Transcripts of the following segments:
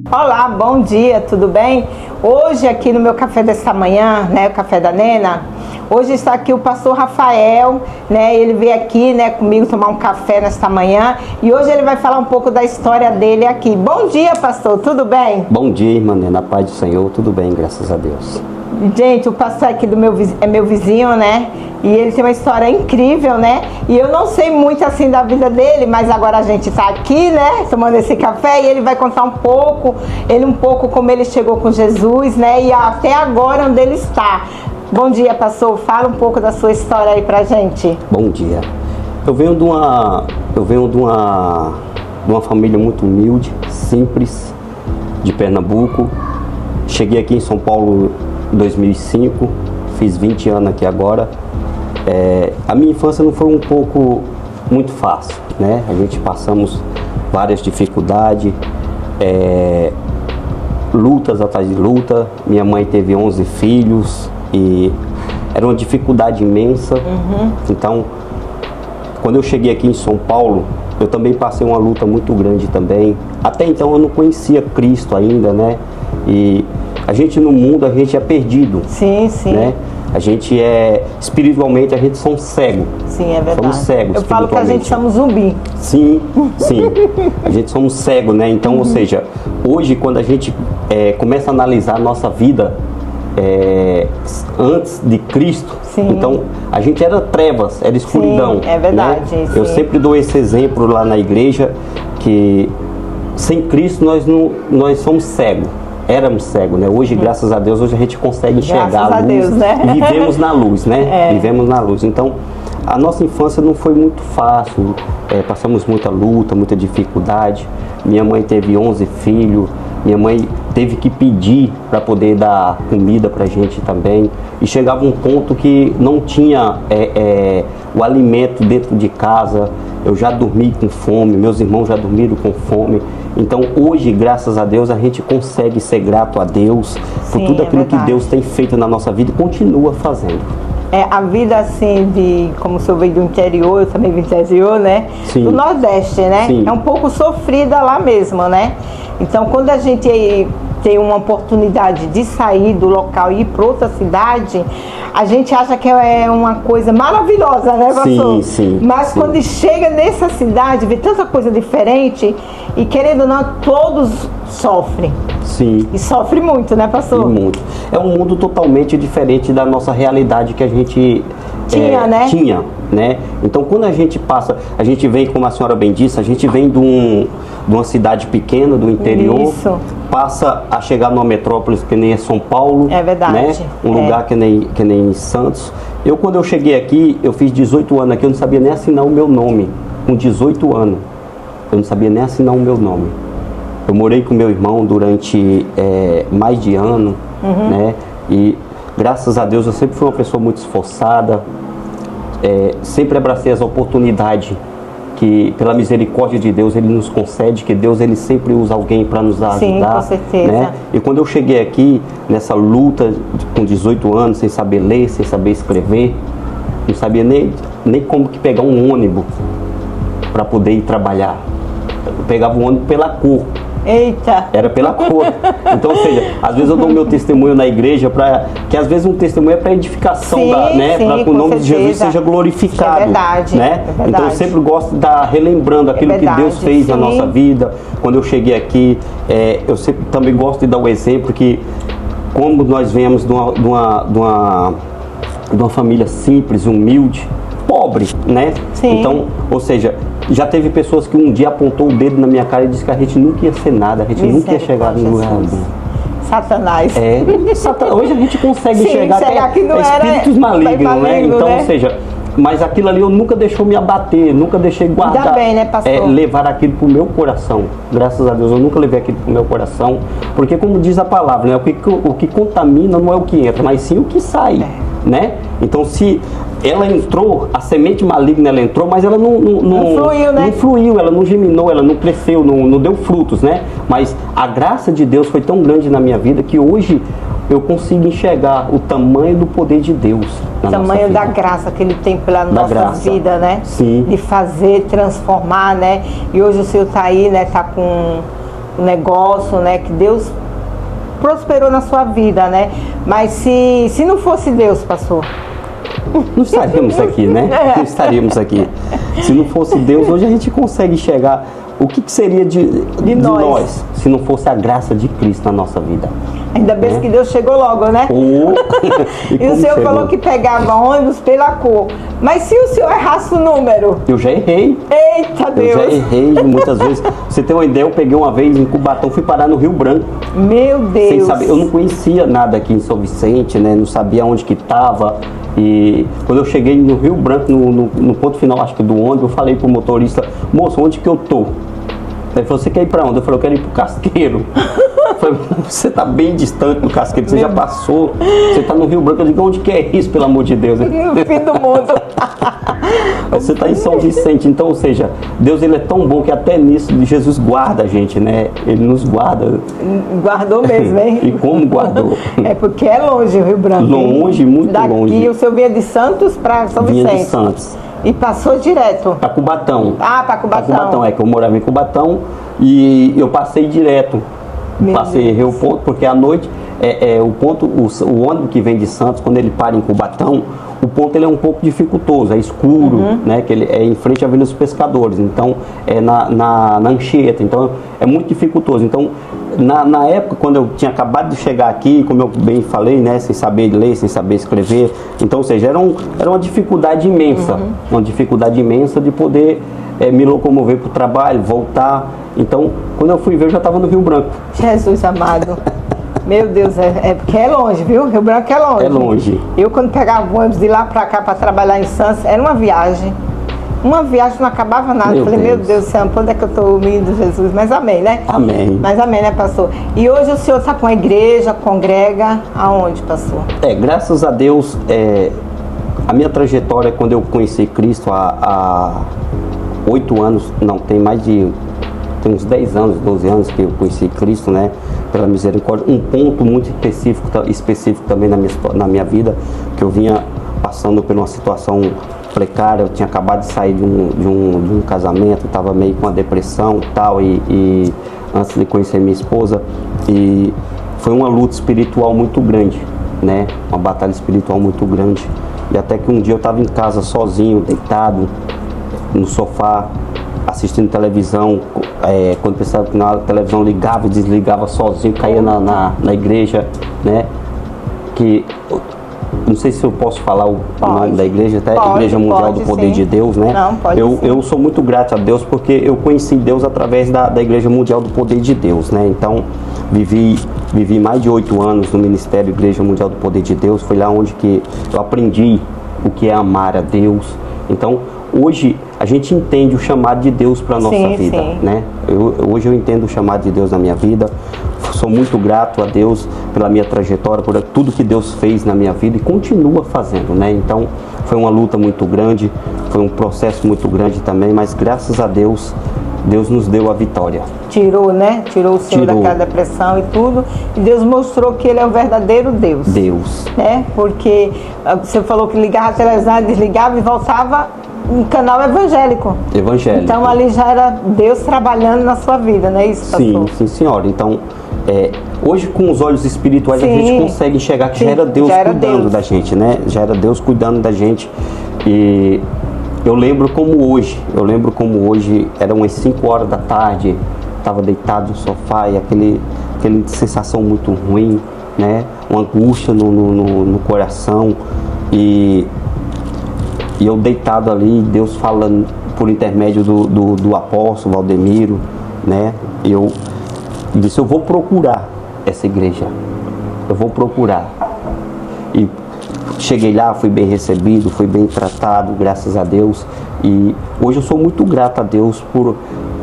Olá, bom dia, tudo bem? Hoje aqui no meu café desta manhã, né, o café da Nena, hoje está aqui o pastor Rafael, né, ele veio aqui, né, comigo tomar um café nesta manhã e hoje ele vai falar um pouco da história dele aqui. Bom dia, pastor, tudo bem? Bom dia, irmã Nena, paz do Senhor, tudo bem, graças a Deus. Gente, o pastor aqui é meu vizinho, né? E ele tem uma história incrível, né? E eu não sei muito assim da vida dele, mas agora a gente tá aqui, né? Tomando esse café e ele vai contar um pouco como ele chegou com Jesus, né? E até agora onde ele está. Bom dia, pastor. Fala um pouco da sua história aí pra gente. Bom dia. Eu venho de uma família muito humilde, simples, de Pernambuco. Cheguei aqui em São Paulo em 2005, fiz 20 anos aqui agora. A minha infância não foi muito fácil, né? A gente passamos várias dificuldades, lutas atrás de luta. Minha mãe teve 11 filhos e era uma dificuldade imensa. Então, quando eu cheguei aqui em São Paulo, eu também passei uma luta muito grande também. Até então eu não conhecia Cristo ainda, né? E a gente no mundo, a gente é perdido. Sim, sim. Né? A gente espiritualmente, a gente somos cegos. Sim, é verdade. Somos cegos. Eu falo que a gente somos zumbi. Sim, sim. A gente somos cegos, né? Então, ou seja, hoje quando a gente começa a analisar a nossa vida antes de Cristo, sim, então a gente era trevas, era escuridão. Sim, é verdade. Né? Sim. Eu sempre dou esse exemplo lá na igreja, que sem Cristo nós somos cegos. Éramos cegos, né? Hoje, graças a Deus, hoje a gente consegue enxergar a luz, Deus, né? E vivemos na luz, né? Vivemos na luz. Então, a nossa infância não foi muito fácil, passamos muita luta, muita dificuldade. Minha mãe teve 11 filhos, minha mãe teve que pedir para poder dar comida para a gente também. E chegava um ponto que não tinha o alimento dentro de casa. Eu já dormi com fome, meus irmãos já dormiram com fome. Então hoje, graças a Deus, a gente consegue ser grato a Deus por tudo aquilo que Deus tem feito na nossa vida e continua fazendo. A vida assim, como o senhor veio do interior, eu também vim do interior, né? Sim. Do Nordeste, né? Sim. É um pouco sofrida lá mesmo, né? Então quando a gente tem uma oportunidade de sair do local e ir para outra cidade, a gente acha que é uma coisa maravilhosa, né, pastor? Sim, sim. Mas sim. quando chega nessa cidade, vê tanta coisa diferente e querendo ou não, todos sofrem. Sim. E sofre muito, né, pastor? E muito. É um mundo totalmente diferente da nossa realidade que a gente tinha, né? Então, quando a gente passa, a gente vem, como a senhora bem disse, a gente vem de uma cidade pequena, do interior, Isso. passa a chegar numa metrópole que nem é São Paulo, é verdade, né? Um lugar que nem Santos. Quando eu cheguei aqui, eu fiz 18 anos aqui, eu não sabia nem assinar o meu nome. Com 18 anos, eu não sabia nem assinar o meu nome. Eu morei com meu irmão durante mais de ano, né? E graças a Deus eu sempre fui uma pessoa muito esforçada, sempre abracei as oportunidades que pela misericórdia de Deus Ele nos concede, que Deus Ele sempre usa alguém para nos ajudar. Sim, com certeza. Né? E quando eu cheguei aqui, nessa luta com 18 anos, sem saber ler, sem saber escrever, não sabia nem como que pegar um ônibus para poder ir trabalhar. Eu pegava o ônibus pela cor. Eita! Era pela cor. Então, ou seja, às vezes eu dou meu testemunho na igreja, que às vezes um testemunho é para edificação, né? Para que o nome de Jesus seja glorificado. É verdade. Né? É verdade. Então eu sempre gosto de estar relembrando aquilo que Deus fez na nossa vida. Quando eu cheguei aqui, eu sempre também gosto de dar o exemplo que, como nós viemos de uma família simples, humilde, pobre, né? Sim. Então, ou seja, já teve pessoas que um dia apontou o dedo na minha cara e disse que a gente nunca ia ser nada, a gente nunca ia chegar no lugar algum. Satanás. Hoje a gente consegue enxergar que não espíritos malignos, né? Então, né? ou seja, mas aquilo ali eu nunca deixou me abater, nunca deixei guardar, ainda bem, né, pastor? Levar aquilo pro meu coração. Graças a Deus eu nunca levei aquilo pro meu coração, porque como diz a palavra, né, o que contamina não é o que entra, mas sim o que sai, né? Então se ela entrou, a semente maligna ela entrou, mas ela não fluiu, né? Não fluiu, ela não germinou, ela não cresceu, não deu frutos, né? Mas a graça de Deus foi tão grande na minha vida que hoje eu consigo enxergar o tamanho do poder de Deus. O tamanho da graça que Ele tem pela nossa vida, né? Sim. De fazer, transformar, né? E hoje o Senhor está aí, né? Está com o negócio, né? Que Deus prosperou na sua vida, né? Mas se não fosse Deus, pastor, não estaríamos aqui, né? Não estaríamos aqui. Se não fosse Deus, hoje a gente consegue enxergar o que seria de nós se não fosse a graça de Cristo na nossa vida. Ainda bem que Deus chegou logo, né? E o senhor falou que pegava ônibus pela cor. Mas se o senhor errasse o número? Eu já errei. Eita Deus! Eu já errei muitas vezes. Pra você ter uma ideia, eu peguei uma vez em Cubatão, fui parar no Rio Branco. Meu Deus! Sem saber, eu não conhecia nada aqui em São Vicente, né? Não sabia onde que estava. E quando eu cheguei no Rio Branco, no ponto final, acho que do ônibus, eu falei pro motorista: moço, onde que eu tô? Ele falou: você quer ir pra onde? Eu falei: eu quero ir pro Casqueiro. Eu falei: você tá bem distante do Casqueiro, você já passou, você tá no Rio Branco. Eu digo: onde que é isso, pelo amor de Deus? No fim do mundo. Você tá em São Vicente. Então, ou seja, Deus, ele é tão bom que até nisso Jesus guarda a gente, né? Ele nos guarda. Guardou mesmo, hein? E como guardou? É porque é longe o Rio Branco. Longe, muito longe. Daqui o senhor vinha de Santos para São Vicente. Vinha de Santos. E passou direto? Para Cubatão. Ah, para Cubatão. Para Cubatão, é que eu morava em Cubatão e eu passei direto. Passei o ponto, porque à noite o ônibus que vem de Santos, quando ele para em Cubatão, o ponto ele é um pouco dificultoso, é escuro, né? Que ele é em frente à Avenida dos Pescadores, então é na Anchieta, então é muito dificultoso. Então, na época, quando eu tinha acabado de chegar aqui, como eu bem falei, né? Sem saber ler, sem saber escrever, então, ou seja, era uma dificuldade imensa, uma dificuldade imensa de poder me locomover para o trabalho, voltar. Então, quando eu fui ver, eu já estava no Rio Branco. Jesus amado. Meu Deus, é porque é longe, viu? Rio Branco é longe. É longe. Eu, quando pegava o ônibus de lá pra cá pra trabalhar em Santos, era uma viagem. Uma viagem, não acabava nada. Falei: meu Deus do céu, pra onde é que eu tô indo, Jesus? Mas amém, né? Amém. Mas amém, né, pastor? E hoje o senhor está com a igreja, congrega aonde, pastor? Graças a Deus, a minha trajetória, quando eu conheci Cristo há 8 anos, não, tem uns 10 anos, 12 anos que eu conheci Cristo, né? Pela misericórdia. Um ponto muito específico também na minha vida, que eu vinha passando por uma situação precária. Eu tinha acabado de sair de um casamento, estava meio com uma depressão e tal, e antes de conhecer minha esposa, e foi uma luta espiritual muito grande, né? Uma batalha espiritual muito grande. E até que um dia eu estava em casa sozinho, deitado no sofá, assistindo televisão, quando pensava que na televisão ligava e desligava sozinho, caía na igreja, né? Que não sei se eu posso falar o nome da igreja, até Igreja Mundial do Poder de Deus, né? Não, pode eu sou muito grato a Deus porque eu conheci Deus através da Igreja Mundial do Poder de Deus, né? Então, vivi mais de 8 anos no Ministério Igreja Mundial do Poder de Deus. Foi lá onde que eu aprendi o que é amar a Deus. Então, hoje a gente entende o chamado de Deus para a nossa vida, né? Hoje eu entendo o chamado de Deus na minha vida. Sou muito grato a Deus pela minha trajetória, por tudo que Deus fez na minha vida e continua fazendo, né? Então, foi uma luta muito grande, foi um processo muito grande também, mas graças a Deus, Deus nos deu a vitória. Tirou, né? Tirou o Senhor daquela depressão e tudo. E Deus mostrou que Ele é o verdadeiro Deus. Deus. Né? Porque você falou que ligava a televisão, desligava e voltava um canal evangélico. Evangélico. Então ali já era Deus trabalhando na sua vida, não é isso, pastor? Sim, senhora. Então, hoje com os olhos espirituais a gente consegue enxergar que já era Deus cuidando da gente, né? Já era Deus cuidando da gente. E eu lembro como hoje, eram umas 5 horas da tarde, estava deitado no sofá e aquele sensação muito ruim, né? Uma angústia no coração e eu deitado ali, Deus falando por intermédio do apóstolo Valdemiro, né? Eu disse: eu vou procurar essa igreja, eu vou procurar. E cheguei lá, fui bem recebido, fui bem tratado, graças a Deus. E hoje eu sou muito grato a Deus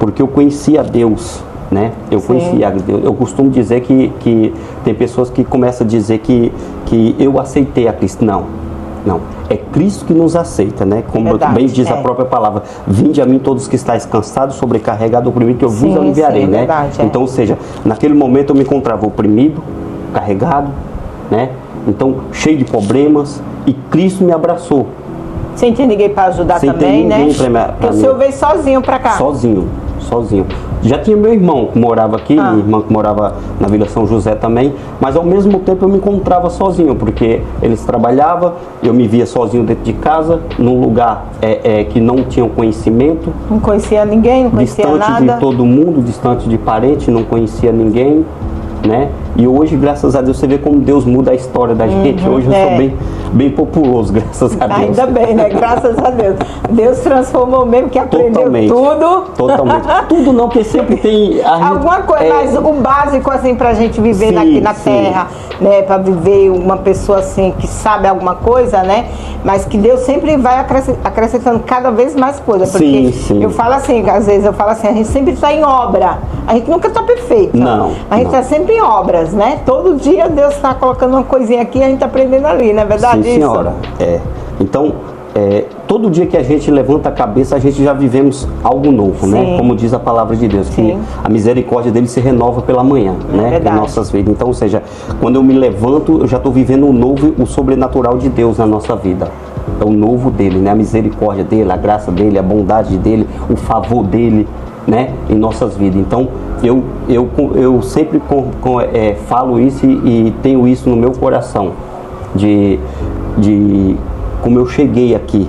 porque eu conheci a Deus, né? Eu conheci a Deus. Eu costumo dizer que tem pessoas que começam a dizer que eu aceitei a Cristo. Não, é Cristo que nos aceita, né? Como bem diz a própria palavra: vinde a mim todos que estáis cansados, sobrecarregados, oprimidos, que eu vos aliviarei, né? Então, ou seja, naquele momento eu me encontrava oprimido, carregado, né? Então, cheio de problemas, e Cristo me abraçou. Sem ter ninguém para ajudar também, né? Porque o senhor veio sozinho para cá. Sozinho. sozinho. Já tinha meu irmão que morava aqui, minha irmã que morava na Vila São José também, mas ao mesmo tempo eu me encontrava sozinho, porque eles trabalhavam, eu me via sozinho dentro de casa, num lugar que não tinha conhecimento. Não conhecia ninguém, não conhecia distante nada. de todo mundo, distante de parente, não conhecia ninguém, né? E hoje, graças a Deus, você vê como Deus muda a história da gente. Hoje eu sou bem populoso, graças a Deus. Ainda bem, né? Graças a Deus. Deus transformou mesmo, que aprendeu tudo. Totalmente. Tudo não, porque sempre tem... Alguma coisa, mas o básico, assim, pra gente viver aqui na Terra, né? Pra viver uma pessoa, assim, que sabe alguma coisa, né? Mas que Deus sempre vai acrescentando cada vez mais coisas. Porque eu falo assim, às vezes eu falo assim, a gente sempre está em obra. A gente nunca está perfeito. Não. A gente está sempre em obras, né? Todo dia Deus está colocando uma coisinha aqui e a gente está aprendendo ali, não é verdade? Sim, senhora. Então, todo dia que a gente levanta a cabeça, a gente já vivemos algo novo, né? Como diz a palavra de Deus, que a misericórdia dele se renova pela manhã, né? Em nossas vidas. Então, ou seja, quando eu me levanto, eu já estou vivendo o novo, o sobrenatural de Deus na nossa vida. É o novo dele, né? A misericórdia dele, a graça dele, a bondade dele, o favor dele, né? Em nossas vidas. Então, eu sempre falo isso e tenho isso no meu coração, de como eu cheguei aqui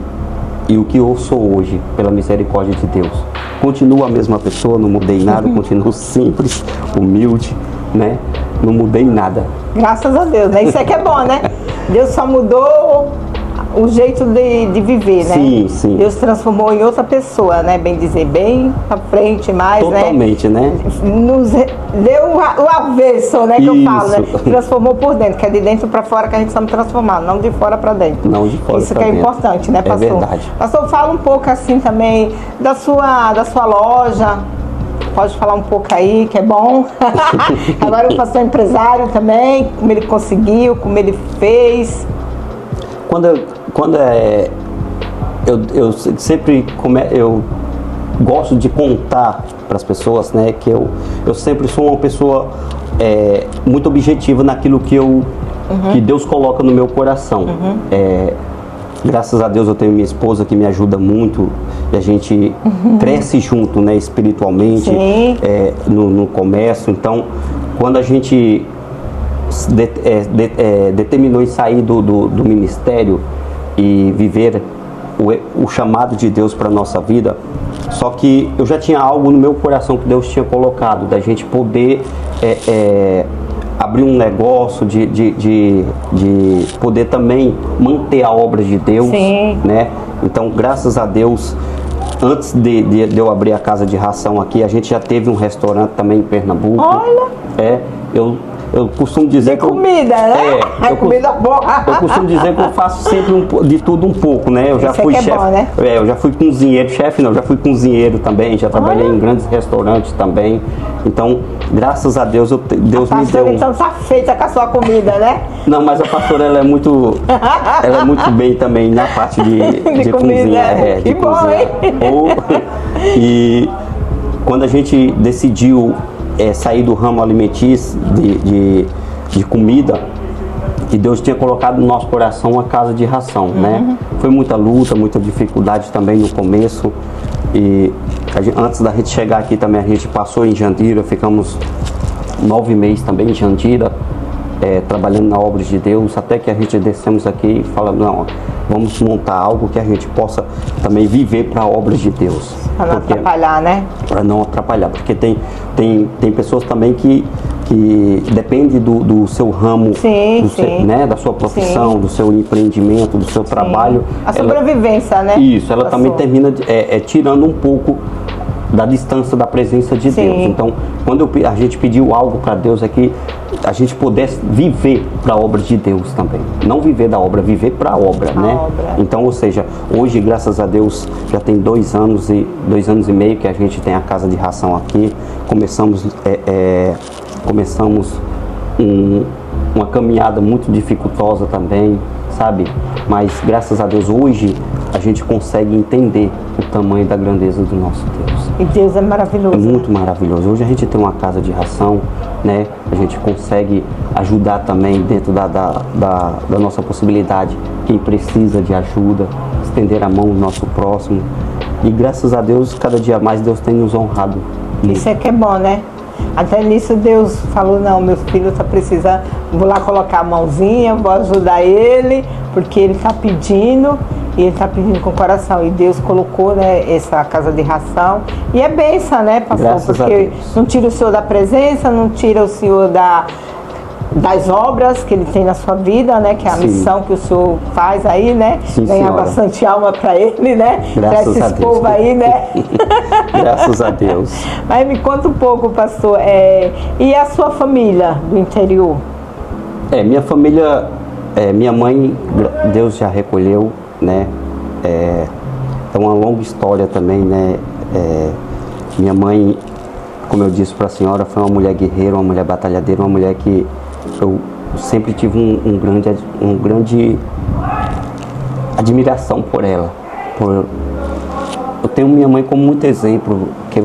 e o que eu sou hoje, pela misericórdia de Deus. Continuo a mesma pessoa, não mudei nada, continuo simples, humilde, né? Não mudei nada. Graças a Deus, né? Isso é que é bom, né? Deus só mudou o jeito de viver, né? Sim. Deus transformou em outra pessoa, né? Bem dizer, bem pra frente mais, totalmente, né? Nos deu o avesso, né? Que eu falo, né? Transformou por dentro, que é de dentro pra fora que a gente está transformando, não de fora pra dentro. Não de fora. Isso que é importante, né, pastor? É verdade. Pastor, fala um pouco assim também da sua loja. Pode falar um pouco aí, que é bom. Agora o pastor é empresário também, como ele conseguiu, como ele fez. Eu sempre eu gosto de contar para as pessoas, né, que eu sempre sou uma pessoa muito objetiva naquilo que Deus coloca no meu coração. Graças a Deus eu tenho minha esposa que me ajuda muito e a gente cresce junto, né, espiritualmente, no comércio. Então, quando a gente determinou em sair do ministério e viver o chamado de Deus para a nossa vida, só que eu já tinha algo no meu coração que Deus tinha colocado, da gente poder abrir um negócio, de poder também manter a obra de Deus, né? Então, graças a Deus, antes de eu abrir a casa de ração aqui, a gente já teve um restaurante também em Pernambuco. Olha! Eu costumo dizer que comida, né? Comida boa. Eu costumo dizer que eu faço sempre de tudo um pouco, né? Eu já fui chefe, né? Eu já fui cozinheiro, já fui cozinheiro também, já trabalhei em grandes restaurantes também. Então, graças a Deus, Deus me deu. Então tá feita com a sua comida, né? Não, mas a pastora ela é muito bem também na parte de cozinha, que bom, hein? E quando a gente decidiu sair do ramo alimentício de comida, que Deus tinha colocado no nosso coração uma casa de ração, né? Foi muita luta, muita dificuldade também no começo. E antes da gente chegar aqui também, a gente passou em Jandira, ficamos 9 meses também em Jandira, trabalhando na obra de Deus, até que a gente descemos aqui e fala, não, vamos montar algo que a gente possa também viver para a obra de Deus. Para não atrapalhar, né? Para não atrapalhar, porque tem pessoas também que dependem do seu ramo, né, da sua profissão, do seu empreendimento, do seu trabalho. A sobrevivência, né? Isso, ela também termina tirando um pouco da distância da presença de Deus. Então, quando a gente pediu algo para Deus é que a gente pudesse viver para a obra de Deus também. Não viver da obra, viver para a obra, né? Então, ou seja, hoje, graças a Deus, já tem 2 anos e meio que a gente tem a casa de ração aqui. Começamos uma caminhada muito dificultosa também, sabe? Mas, graças a Deus, hoje a gente consegue entender o tamanho da grandeza do nosso Deus. E Deus é maravilhoso. É muito maravilhoso. Hoje a gente tem uma casa de ração, né? A gente consegue ajudar também dentro da nossa possibilidade, quem precisa de ajuda, estender a mão ao nosso próximo. E graças a Deus, cada dia mais Deus tem nos honrado. Isso é que é bom, né? Até nisso Deus falou, não, meu filho está precisando, vou lá colocar a mãozinha, vou ajudar ele, porque ele está pedindo, e ele está pedindo com o coração. E Deus colocou, né, essa casa de ração. E é bênção, né, pastor? Graças a porque Deus. não tira o senhor da presença, não tira o senhor das obras que ele tem na sua vida, né? Que é a Sim. missão que o senhor faz aí, né? Sim, ganhar senhora. bastante alma para ele, né? Para Graças a esses Deus. povos aí, né? Graças a Deus. Mas me conta um pouco, pastor. E a sua família do interior? Minha família, minha mãe, Deus já recolheu, né? É uma longa história também, né? Minha mãe, como eu disse para a senhora, foi uma mulher guerreira, uma mulher batalhadeira, uma mulher que eu sempre tive um grande admiração por ela. Eu tenho minha mãe como muito exemplo, que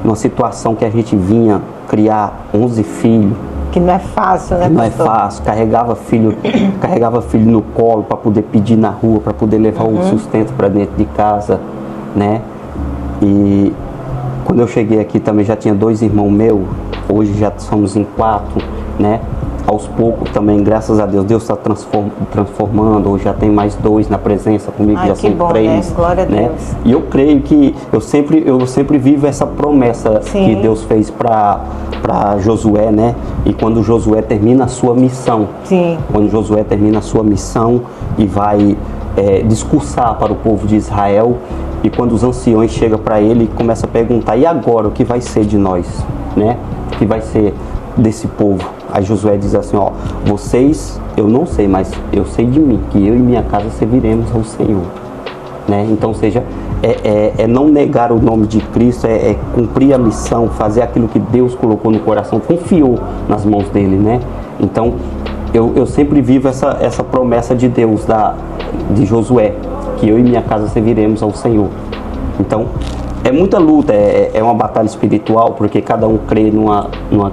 numa situação que a gente vinha criar 11 filhos, Que não é fácil, né, não é pastor? fácil, carregava filho no colo para poder pedir na rua, para poder levar o sustento para dentro de casa, né? E quando eu cheguei aqui também já tinha 2 irmãos meus, hoje já somos em 4, né? Aos poucos também, graças a Deus, Deus está transformando, hoje já tem mais 2 na presença comigo, Ai, já que são bom, 3, né? Glória a né? Deus. E eu creio que eu sempre vivo essa promessa Sim. que Deus fez para Josué, né? E quando Josué termina a sua missão, Sim. quando Josué termina a sua missão e vai discursar para o povo de Israel, e quando os anciões chegam para ele e começam a perguntar, e agora o que vai ser de nós, né? O que vai ser desse povo? Aí Josué diz assim, ó, vocês, eu não sei, mas eu sei de mim, que eu e minha casa serviremos ao Senhor, né? Então, ou seja, não negar o nome de Cristo, cumprir a missão, fazer aquilo que Deus colocou no coração, confiou nas mãos dele, né? Então, eu sempre vivo essa promessa de Deus, de Josué, que eu e minha casa serviremos ao Senhor. Então, é muita luta, é uma batalha espiritual, porque cada um crê numa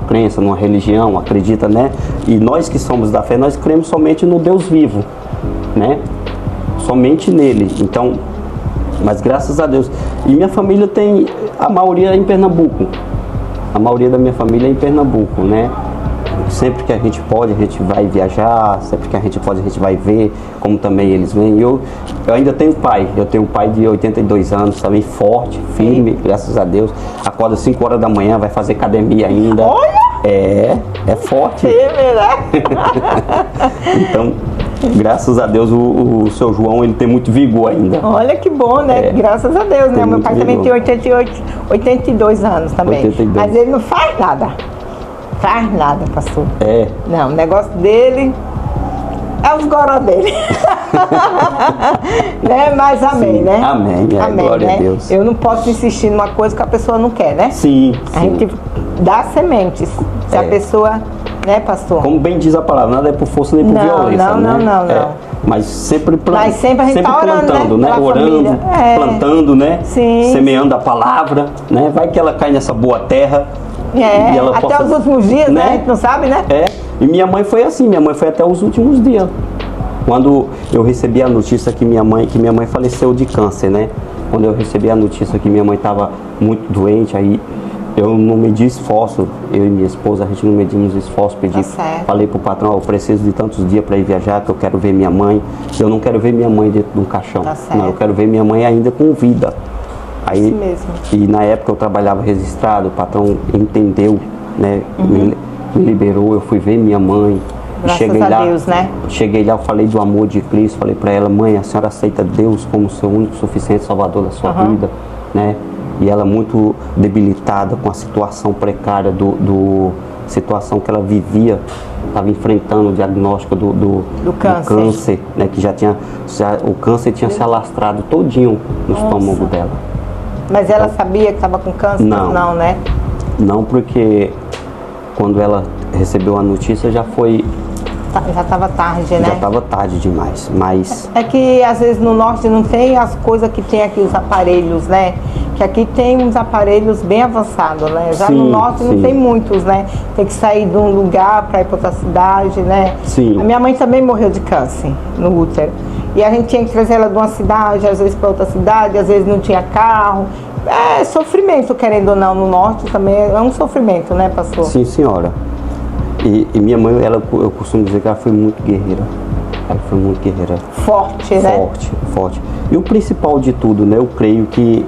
crença, numa religião, acredita, né? E nós que somos da fé, nós cremos somente no Deus vivo, né? Somente nele. Então, mas graças a Deus. E minha família tem, a maioria é em Pernambuco. A maioria da minha família é em Pernambuco, né? Sempre que a gente pode, a gente vai viajar, sempre que a gente pode, a gente vai ver, como também eles vêm. Eu ainda tenho pai, eu tenho um pai de 82 anos, também forte, firme, graças a Deus. Acorda 5 horas da manhã, vai fazer academia ainda. Olha! É forte. Então, graças a Deus, o seu João, ele tem muito vigor ainda. Olha que bom, né? Graças a Deus, né? Tem O meu muito pai também vigor. tem 82 anos também. 82. Mas ele não faz nada. Faz nada, pastor. Não, o negócio dele é os goró dele. Né? Mas amém, Sim, né? amém, glória né? a Deus. Eu não posso insistir numa coisa que a pessoa não quer, né? Sim, A gente dá sementes. Se a pessoa, né, pastor? como bem diz a palavra, nada é por força nem por Não, violência, não, né? não. Mas sempre, Mas sempre a gente tá orando, plantando, né? né? Pela Orando, família. plantando, né? Sim. Semeando a palavra, né? Vai que ela cai nessa boa terra. E ela até possa, os últimos dias, né? A gente não sabe, né? E minha mãe foi assim, minha mãe foi até os últimos dias. Quando eu recebi a notícia que minha mãe faleceu de câncer, né? Quando eu recebi a notícia que minha mãe estava muito doente, aí eu não medi esforço, eu e minha esposa, a gente não medimos esforço, falei pro patrão, eu preciso de tantos dias para ir viajar, que eu quero ver minha mãe. Eu não quero ver minha mãe dentro de um caixão, não, eu quero ver minha mãe ainda com vida. Aí, isso mesmo. E na época eu trabalhava registrado, o patrão entendeu, né? Me liberou, eu fui ver minha mãe. Graças a Deus, né? Cheguei lá, eu falei do amor de Cristo, falei para ela, mãe, a senhora aceita Deus como seu único suficiente salvador da sua vida, né? E ela muito debilitada com a situação precária situação que ela vivia, estava enfrentando o diagnóstico do câncer, né? Que o câncer tinha se alastrado todinho no estômago dela. Mas ela sabia que estava com câncer? Não, né? Não, porque quando ela recebeu a notícia já estava tarde, né? Já estava tarde demais, mas... É que às vezes no norte não tem as coisas que tem aqui, os aparelhos, né? Que aqui tem uns aparelhos bem avançados, né? Já no norte não tem muitos, né? Tem que sair de um lugar para ir para outra cidade, né? Sim. A minha mãe também morreu de câncer no útero. e a gente tinha que trazer ela de uma cidade, às vezes para outra cidade, às vezes não tinha carro. É sofrimento, querendo ou não, no norte também é um sofrimento, né, pastor? Sim, senhora. E minha mãe, eu costumo dizer que ela foi muito guerreira. Ela foi muito guerreira. Forte, né? Forte, forte. E o principal de tudo, né, eu creio que,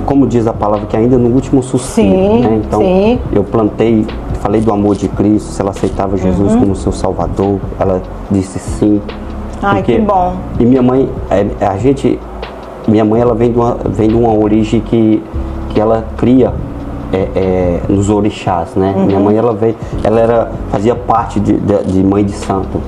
como diz a palavra, que ainda no último suspiro, sim, né? Então, sim. eu falei do amor de Cristo, se ela aceitava Jesus como seu Salvador, ela disse sim. Ai, que bom. E minha mãe, minha mãe, ela vem de uma origem que ela cria nos orixás, né? Minha mãe, fazia parte de mãe de santo,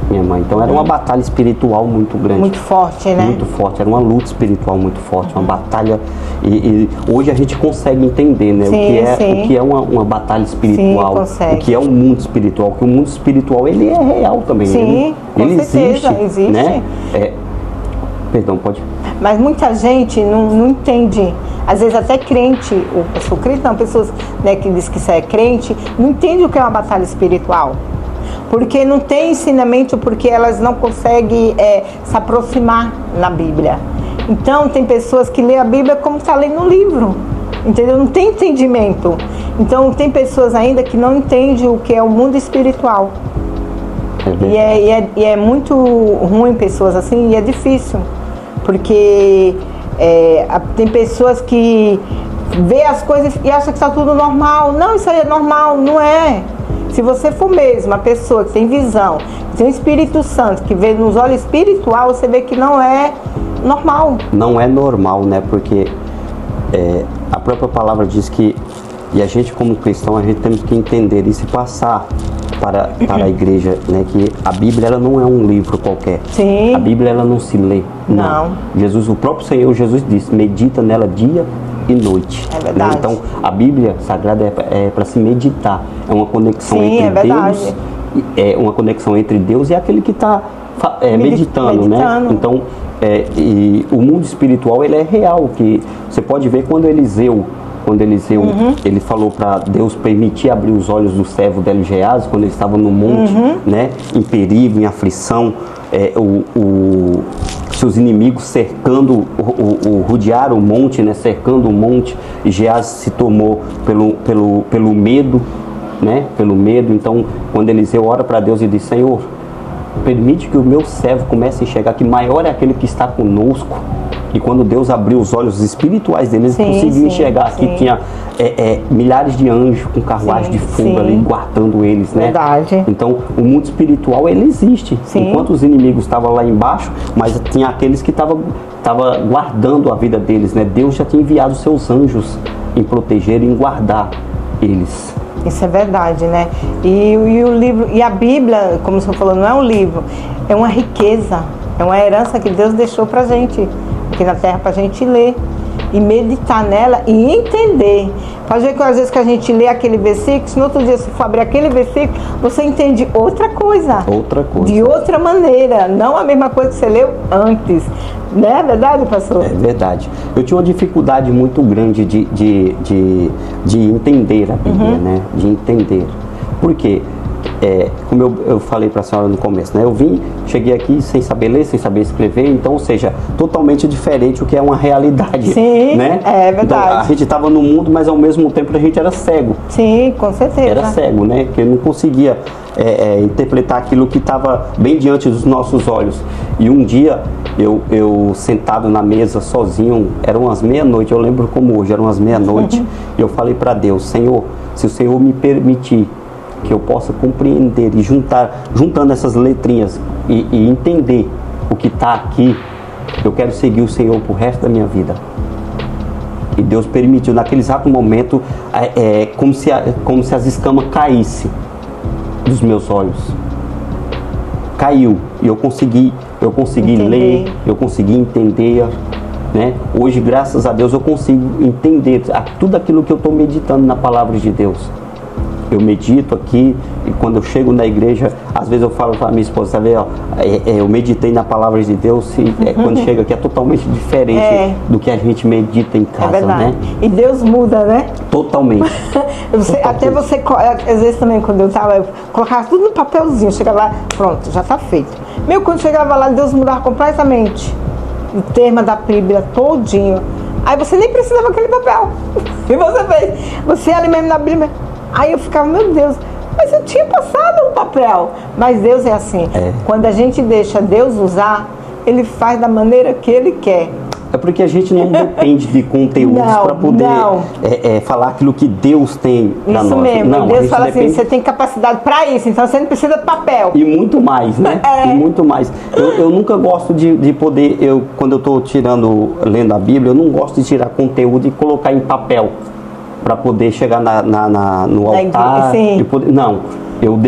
minha mãe. Então era uma batalha espiritual muito grande. Muito forte, né? Muito forte, era uma luta espiritual muito forte, uma batalha. E hoje a gente consegue entender, né? Sim, o que é uma batalha espiritual, sim, consegue. o que é o mundo espiritual, que o mundo espiritual ele é real também. Sim, ele com certeza, existe. Né? Perdão, pode. Mas muita gente não entende, às vezes até crente, ou pessoa crente não, pessoas, né, que diz que isso é crente, não entende o que é uma batalha espiritual. Porque não tem ensinamento, porque elas não conseguem se aproximar na Bíblia. Então tem pessoas que lêem a Bíblia como está lendo um livro, entendeu? Não tem entendimento. Então tem pessoas ainda que não entendem o que é o mundo espiritual. E é muito ruim pessoas assim, e é difícil. Porque tem pessoas que vê as coisas e acham que está tudo normal. Não, isso aí é normal, não é. Se você for mesmo uma pessoa que tem visão, que tem o Espírito Santo, que vê nos olhos espiritual, você vê que não é normal. Não é normal, né? Porque a própria palavra diz que, e a gente como cristão, a gente temos que entender isso e passar para a igreja, né? Que a Bíblia, ela não é um livro qualquer. Sim. A Bíblia, ela não se lê. Não. O próprio Senhor Jesus disse, medita nela dia e noite. É verdade. Né? Então, a Bíblia Sagrada é para se meditar. É uma conexão entre Deus. É uma conexão entre Deus e aquele que está meditando, né? Então, e o mundo espiritual, ele é real. Que você pode ver quando Eliseu ele falou para Deus permitir abrir os olhos do servo dele Geazi, quando ele estava no monte, né, em perigo, em aflição, seus inimigos cercando, rodearam o monte, né, cercando o monte, e Geazi se tomou pelo medo, né, pelo medo. Então, quando Eliseu ora para Deus e diz, Senhor, permite que o meu servo comece a enxergar que maior é aquele que está conosco. E quando Deus abriu os olhos espirituais deles, eles conseguiam enxergar que tinha milhares de anjos com carruagem de fogo ali guardando eles, né? Verdade. Então, o mundo espiritual, ele existe. Enquanto os inimigos estavam lá embaixo, mas tinha aqueles que estavam guardando a vida deles, né? Deus já tinha enviado os seus anjos em proteger e em guardar eles. Isso é verdade, né? E o livro, e a Bíblia, como o senhor falou, não é um livro, é uma riqueza, é uma herança que Deus deixou pra gente aqui na terra, pra gente ler e meditar nela e entender. Pode ver que às vezes que a gente lê aquele versículo, se no outro dia você for abrir aquele versículo, você entende outra coisa. Outra coisa. De outra maneira, não a mesma coisa que você leu antes. Não é verdade, pastor? É verdade. Eu tinha uma dificuldade muito grande de entender a Bíblia, né? De entender. Por quê? Como eu falei para a senhora no começo, né? Eu cheguei aqui sem saber ler, sem saber escrever, então, ou seja, totalmente diferente o que é uma realidade. Sim, né? É verdade. Então, a gente estava no mundo, mas ao mesmo tempo a gente era cego. Sim, com certeza. Era cego, né? Porque não conseguia interpretar aquilo que estava bem diante dos nossos olhos. E um dia, eu sentado na mesa sozinho, eram umas meia-noite, eu lembro como hoje, eram umas meia-noite, e eu falei para Deus, Senhor, se o Senhor me permitir que eu possa compreender e juntando essas letrinhas e entender o que está aqui, eu quero seguir o Senhor pro resto da minha vida. E Deus permitiu, naquele exato momento, como se as escamas caíssem dos meus olhos. Caiu, e eu consegui ler, eu consegui entender, né? Hoje, graças a Deus, eu consigo entender tudo aquilo que eu estou meditando na palavra de Deus. eu medito aqui, e quando eu chego na igreja, às vezes eu falo para minha esposa, sabe, ó, eu meditei na palavra de Deus, e quando chega aqui é totalmente diferente do que a gente medita em casa, né? E Deus muda, né? Totalmente. Até você, às vezes também, quando eu colocava tudo no papelzinho, chegava lá, pronto, já está feito. Quando chegava lá, Deus mudava completamente o tema da Bíblia todinho. Aí você nem precisava daquele papel. E você fez. Você ali mesmo na Bíblia. Aí eu ficava, meu Deus, mas eu tinha passado um papel. Mas Deus é assim. Quando a gente deixa Deus usar, Ele faz da maneira que Ele quer. É porque a gente não depende de conteúdos para poder falar aquilo que Deus tem para nós. Isso mesmo. Não, Deus fala assim, você tem capacidade para isso, então você não precisa de papel. E muito mais, né? E muito mais. Eu nunca gosto de poder, quando eu estou lendo a Bíblia, eu não gosto de tirar conteúdo e colocar em papel para poder chegar no altar. E poder, não. Eu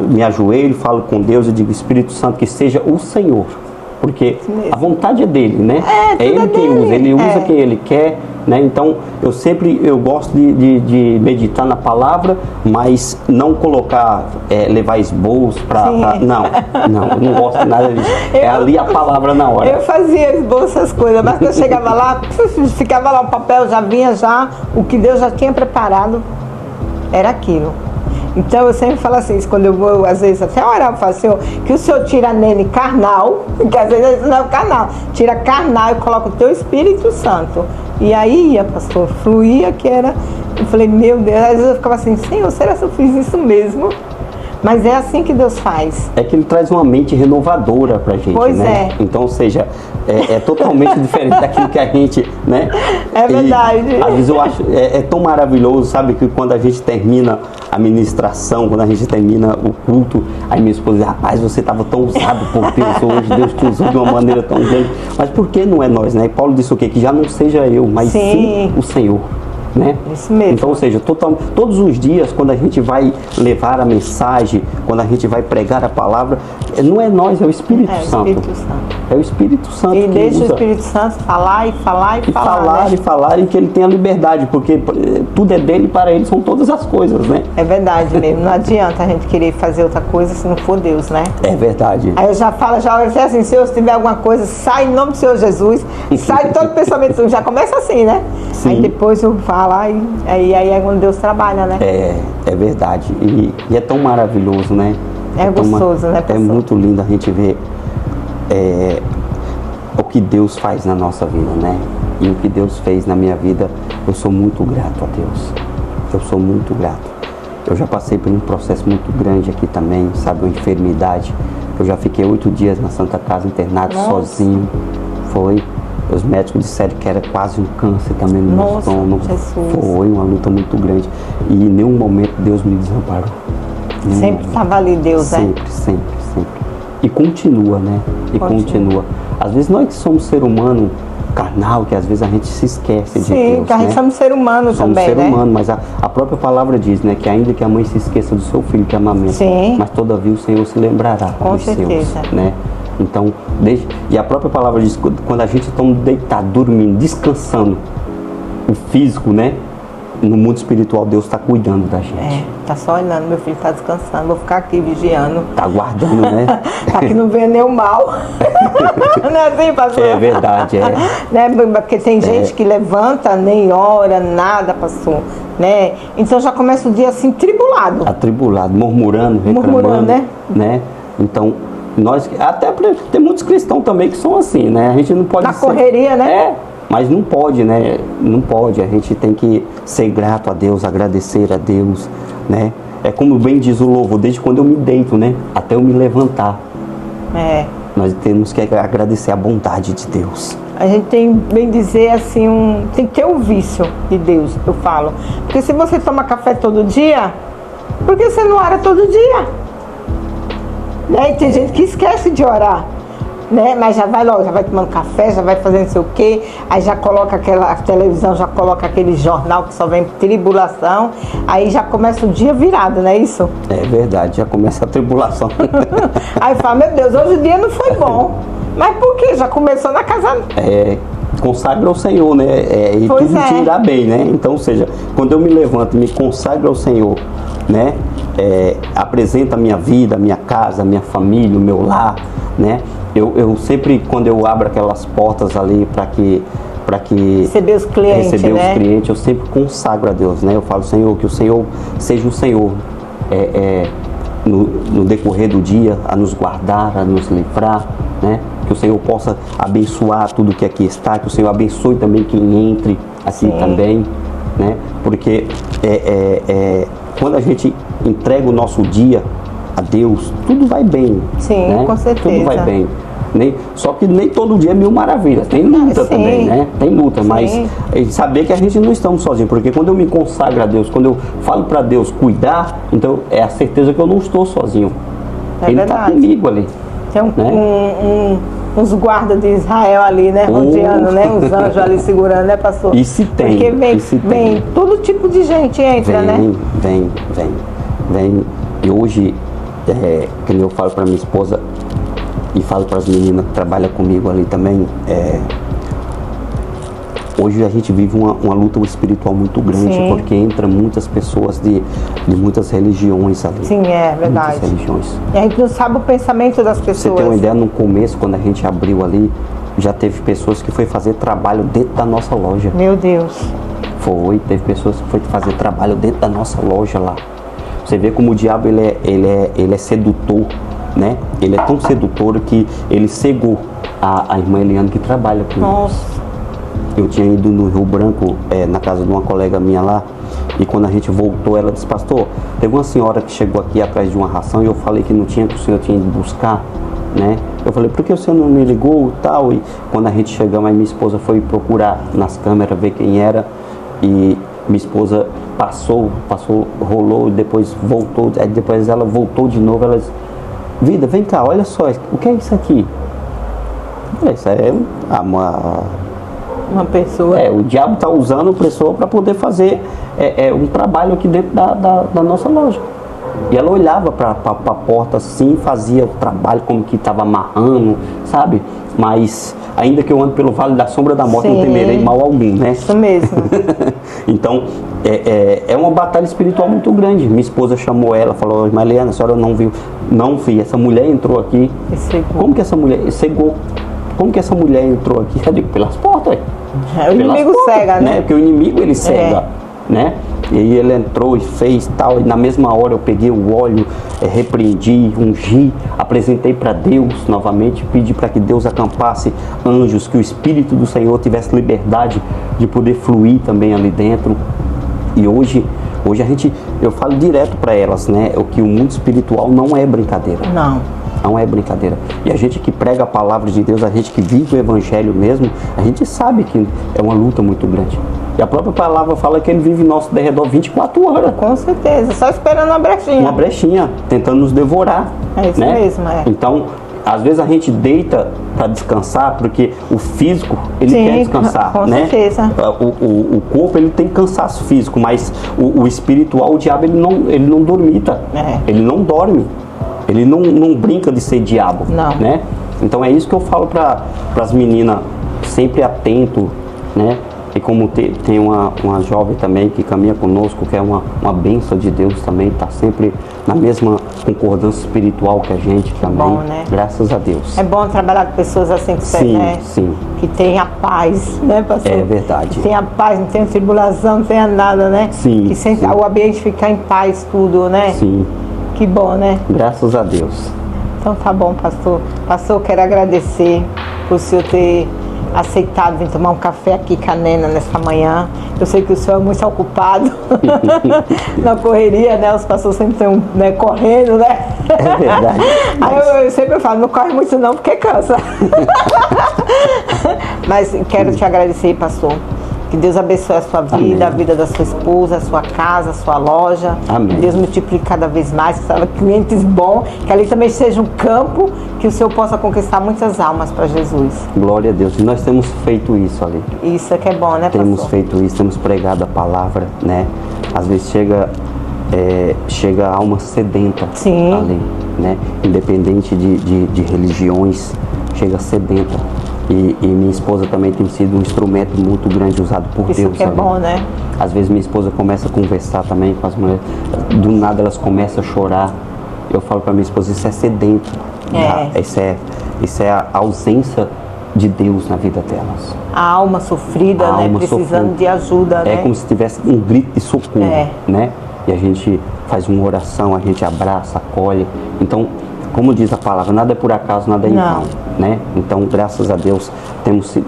me ajoelho, falo com Deus e digo, Espírito Santo, que seja o Senhor. Porque a vontade é dele, né? É ele quem usa, ele usa quem ele quer, né? Então, eu gosto de meditar na palavra, mas não colocar, levar esboço para... Não, eu não gosto de nada disso. Ali a palavra na hora. Eu fazia esboço, essas coisas, mas quando eu chegava lá, ficava lá o papel, já vinha o que Deus já tinha preparado, era aquilo. Então eu sempre falo assim, quando eu vou, às vezes até orar, eu falo, Senhor, que o Senhor tira nele carnal, que às vezes não é o carnal, tira carnal e coloca o teu Espírito Santo. E aí ia, pastor, fluía que era. Eu falei, meu Deus, às vezes eu ficava assim, Senhor, será que eu fiz isso mesmo? Mas é assim que Deus faz. É que Ele traz uma mente renovadora pra gente, pois né? Então, ou seja, é totalmente diferente daquilo que a gente, né? É verdade. E, às vezes eu acho, tão maravilhoso, sabe, que quando a gente termina a ministração, quando a gente termina o culto, aí minha esposa diz, rapaz, você estava tão usado por Deus hoje, Deus te usou de uma maneira tão grande. Mas por que não é nós, né? E Paulo disse o quê? Que já não seja eu, mas sim o Senhor. Né? Isso mesmo. Então, ou seja, todos os dias, quando a gente vai levar a mensagem, quando a gente vai pregar a palavra, não é nós, é o Espírito Santo. É o Espírito Santo. E deixa o Espírito Santo falar e falar e falar. E falar, e que ele tenha liberdade, porque tudo é dele e para ele são todas as coisas, né? É verdade mesmo. Não adianta a gente querer fazer outra coisa se não for Deus, né? É verdade. Aí eu já olho assim, Senhor, se tiver alguma coisa, sai em nome do Senhor Jesus, sai todo pensamento, já começa assim, né? Sim. Aí depois eu falo, aí é quando Deus trabalha, né? É verdade. E é tão maravilhoso, né? É gostoso, né, pastor? É muito lindo a gente ver o que Deus faz na nossa vida, né? E o que Deus fez na minha vida, eu sou muito grato a Deus. Eu sou muito grato. Eu já passei por um processo muito grande aqui também, sabe? Uma enfermidade. Eu já fiquei 8 dias na Santa Casa internado sozinho. Os médicos disseram que era quase um câncer também no meu estômago. Foi uma luta muito grande. E em nenhum momento Deus me desamparou. Sempre estava ali Deus, sempre. E continua, né? Continua. Às vezes nós que somos ser humano carnal, que às vezes a gente se esquece de Deus. Sim, que a gente somos ser humano também, somos ser humano, mas a própria palavra diz, né? Que ainda que a mãe se esqueça do seu filho que amamenta, mas todavia o Senhor se lembrará dos seus, né? Então, e a própria palavra diz, quando a gente está deitado, dormindo, descansando, o físico, né? No mundo espiritual, Deus está cuidando da gente. Tá só olhando, meu filho está descansando, vou ficar aqui vigiando. Tá guardando, né? Para que não venha nenhum mal. Não é assim, pastor? É verdade, Né? Porque tem gente que levanta, nem ora, nada, pastor. Né? Então já começa o dia assim, tribulado. Atribulado, murmurando, reclamando, né? Então, tem muitos cristãos também que são assim, né? A gente não pode correria, né? Mas não pode, né? Não pode. A gente tem que ser grato a Deus, agradecer a Deus, né? É como bem diz o louvor, desde quando eu me deito, né? Até eu me levantar. Nós temos que agradecer a bondade de Deus. A gente tem, bem dizer assim, tem que ter o vício de Deus, eu falo. Porque se você toma café todo dia, por que você não ora todo dia? Né? E tem gente que esquece de orar. Né? Mas já vai logo, já vai tomando café, já vai fazendo não sei o quê, aí já coloca a televisão, já coloca aquele jornal que só vem tribulação, aí já começa o dia virado, não é isso? É verdade, já começa a tribulação. Aí fala, meu Deus, hoje o dia não foi bom. Mas por quê? Já começou na casa. consagra ao Senhor, né? E Pois tudo te irá bem, né? Então, ou seja, quando eu me levanto e me consagro ao Senhor, né? Apresento a minha vida, a minha casa, a minha família, o meu lar, né? Eu sempre, quando eu abro aquelas portas ali para que Receber os clientes, eu sempre consagro a Deus, né? Eu falo, Senhor, que o Senhor seja o Senhor no decorrer do dia, a nos guardar, a nos livrar, né? Que o Senhor possa abençoar tudo que aqui está, que o Senhor abençoe também quem entre aqui também, né? Porque quando a gente entrega o nosso dia a Deus, tudo vai bem. Sim, né? com certeza. Tudo vai bem. Só que nem todo dia é mil maravilhas, tem luta também, né? Tem luta, mas saber que a gente não estamos sozinhos, porque quando eu me consagro a Deus, quando eu falo para Deus cuidar, então é a certeza que eu não estou sozinho. Ele está comigo ali. Tem uns guardas de Israel ali, né? Rodeando, né? Uns anjos ali segurando, né, pastor? E se tem. Porque vem todo tipo de gente entra, né? Vem. E hoje, como eu falo para minha esposa, e falo para as meninas que trabalham comigo ali também, hoje a gente vive uma luta espiritual muito grande, porque entra muitas pessoas de muitas religiões ali. Sim, é verdade. Muitas religiões. E a gente não sabe o pensamento das pessoas. Você tem uma ideia, no começo, quando a gente abriu ali, já teve pessoas que foi fazer trabalho dentro da nossa loja. Meu Deus. Teve pessoas que foi fazer trabalho dentro da nossa loja lá. Você vê como o diabo ele é sedutor, né? Ele é tão sedutor que ele cegou a irmã Eliane que trabalha comigo. Nossa. Eu tinha ido no Rio Branco, na casa de uma colega minha lá, e quando a gente voltou, ela disse, pastor, teve uma senhora que chegou aqui atrás de uma ração e eu falei que não tinha, que o senhor tinha ido buscar, né? Eu falei, por que o senhor não me ligou e tal? E quando a gente chegamos, aí minha esposa foi procurar nas câmeras, ver quem era, e minha esposa passou, rolou, e depois voltou, aí depois ela voltou de novo, ela disse, vida, vem cá, olha só, o que é isso aqui? Eu falei, isso é uma pessoa. O diabo está usando a pessoa para poder fazer um trabalho aqui dentro da nossa loja. E ela olhava para a porta assim, fazia o trabalho como que estava amarrando, sabe? Mas ainda que eu ande pelo vale da sombra da morte, não temerei mal algum, né? Isso mesmo. Então, é uma batalha espiritual muito grande. Minha esposa chamou ela, falou, irmã Eliane, a senhora não viu? Não vi, essa mulher entrou aqui. Como que essa mulher cegou? Como que essa mulher entrou aqui? Eu digo, pelas portas, o inimigo cega, né? Porque o inimigo ele cega, né? E aí ele entrou e fez tal, e na mesma hora eu peguei o óleo, repreendi, ungi, apresentei para Deus novamente, pedi para que Deus acampasse anjos, que o Espírito do Senhor tivesse liberdade de poder fluir também ali dentro. E hoje eu falo direto para elas, né? Que o mundo espiritual não é brincadeira. Não é brincadeira. E a gente que prega a palavra de Deus, a gente que vive o evangelho mesmo, a gente sabe que é uma luta muito grande. E a própria palavra fala que ele vive em nosso derredor 24 horas. Com certeza, só esperando uma brechinha. Uma brechinha, tentando nos devorar. É isso mesmo, Então, às vezes a gente deita para descansar, porque o físico, ele quer descansar, com né? certeza. O corpo, ele tem cansaço físico, mas o espiritual, o diabo, ele não dormita. Ele não dorme. Ele não brinca de ser diabo, né? Então é isso que eu falo para as meninas, sempre atento, né? E como tem uma jovem também que caminha conosco, que é uma bênção de Deus também, está sempre na mesma concordância espiritual que a gente também. Bom, né? Graças a Deus. É bom trabalhar com pessoas assim que tem a paz, né, pastor? É verdade. Que tem a paz, não tem tribulação, não tem nada, né? Que sempre o ambiente fica em paz, tudo, né? Sim. Que bom, né? Graças a Deus. Então tá bom, pastor. Pastor, quero agradecer por o senhor ter aceitado vir tomar um café aqui com a Nena nessa manhã. Eu sei que o senhor é muito ocupado na correria, né? Os pastores sempre estão, né, correndo, né? É verdade. Aí eu sempre falo, não corre muito não, porque cansa. Mas quero te agradecer, pastor. Que Deus abençoe a sua vida, a vida da sua esposa, a sua casa, a sua loja. Amém. Que Deus multiplique cada vez mais, que saiba clientes bons, que ali também seja um campo, que o Senhor possa conquistar muitas almas para Jesus. Glória a Deus. E nós temos feito isso ali. Isso é que é bom, né, pastor? Temos feito isso, temos pregado a palavra, né? Às vezes chega a alma sedenta ali, né? Independente de religiões, chega sedenta. E minha esposa também tem sido um instrumento muito grande usado por Isso Deus. que é bom, né? Às vezes minha esposa começa a conversar também com as mulheres, do nada elas começam a chorar. Eu falo para minha esposa, isso é sedento. Isso é a ausência de Deus na vida delas. A alma sofrida, né? Precisando de ajuda, né? É como se tivesse um grito de socorro, né? E a gente faz uma oração, a gente abraça, acolhe. Então, como diz a palavra, nada é por acaso, nada é em vão, né? Então, graças a Deus,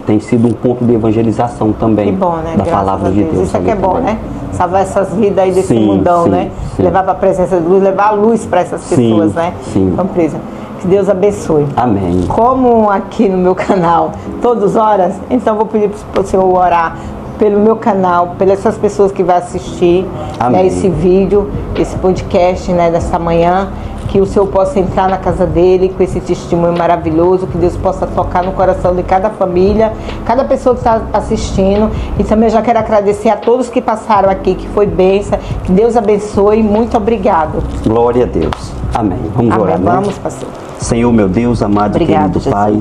tem sido um ponto de evangelização também. Que bom, né? Da Graças palavra de Deus. Isso é que é bom, né? Salvar essas vidas aí desse mundão, né? Sim. Levar para a presença de luz, levar a luz para essas pessoas, né? Sim. Então, presa. Que Deus abençoe. Amém. Como aqui no meu canal, todas horas, então vou pedir para o Senhor orar pelo meu canal, pelas essas pessoas que vão assistir, né, esse vídeo, esse podcast, né, desta manhã, que o Senhor possa entrar na casa dele com esse testemunho maravilhoso, que Deus possa tocar no coração de cada família, cada pessoa que está assistindo. E também já quero agradecer a todos que passaram aqui, que foi bênção, que Deus abençoe, muito obrigado. Glória a Deus. Amém. Vamos orar, né? Vamos, pastor. Senhor, meu Deus, amado e querido Pai,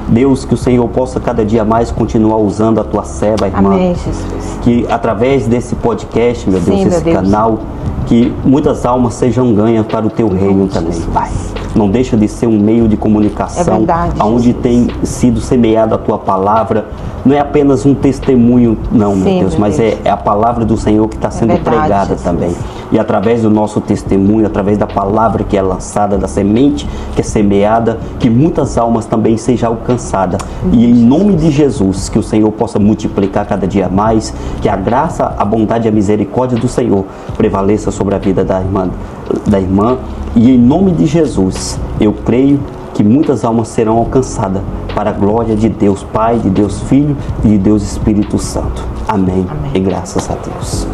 Deus, que o Senhor possa cada dia mais continuar usando a tua serva, irmã. Amém, Jesus. Que através desse podcast, meu Deus, desse canal, que muitas almas sejam ganhas para o teu reino também, Pai. Não deixa de ser um meio de comunicação, onde tem sido semeada a tua palavra. Não é apenas um testemunho, não, meu Deus, mas é a palavra do Senhor que está sendo pregada também. E através do nosso testemunho, através da palavra que é lançada, da semente que é semeada, que muitas almas também sejam alcançadas. E em nome de Jesus, que o Senhor possa multiplicar cada dia mais, que a graça, a bondade e a misericórdia do Senhor prevaleça sobre a vida da irmã. E em nome de Jesus, eu creio que muitas almas serão alcançadas para a glória de Deus Pai, de Deus Filho e de Deus Espírito Santo. Amém. E graças a Deus.